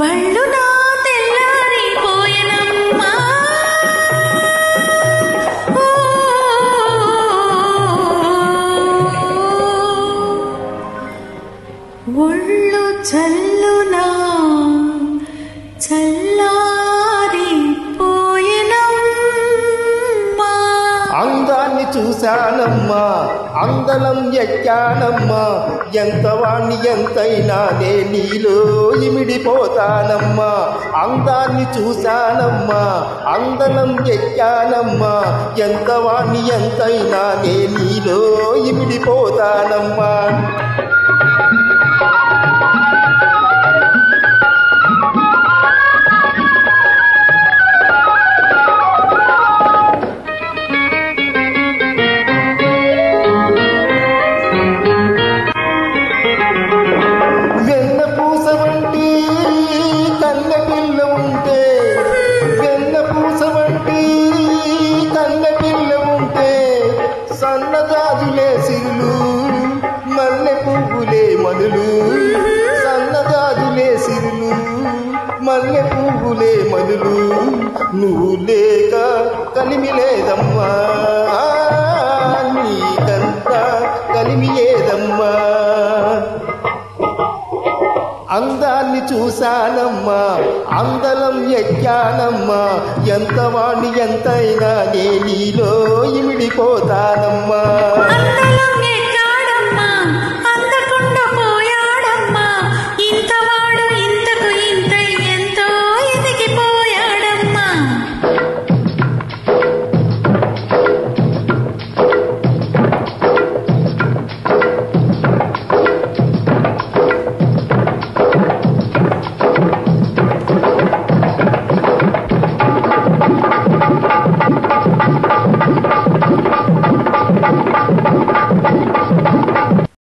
బళ్ళునా తెల్లారిపోయెనమ్మా ఒళ్ళు చల్లునా చల్లారిపోయెనమ్మా అందాన్ని చూశానమ్మా అందలం ఎక్కానమ్మా ఎంతవాణ్ణి ఎంతైనా నే నీలో ఇమిడిపోతానమ్మా అందాన్ని చూశానమ్మా అందలం ఎక్కానమ్మా ఎంతవాణ్ణి ఎంతైనా నే నీలో ఇమిడిపోతానమ్మా సన్నజాజులే సిరులు మల్లె పువ్వులే మధులు సన్నజాజులే సిరులు మల్లె పువ్వులే మధులు నువ్వు లేక కలిమి లేదమ్మా నీకంతా కలిమి ఏదమ్మా అందాన్ని చూశానమ్మా అందలం ఎక్కానమ్మా ఎంతవాణ్ణి ఎంతైనా నే నీలో ఇమిడిపోతానమ్మా.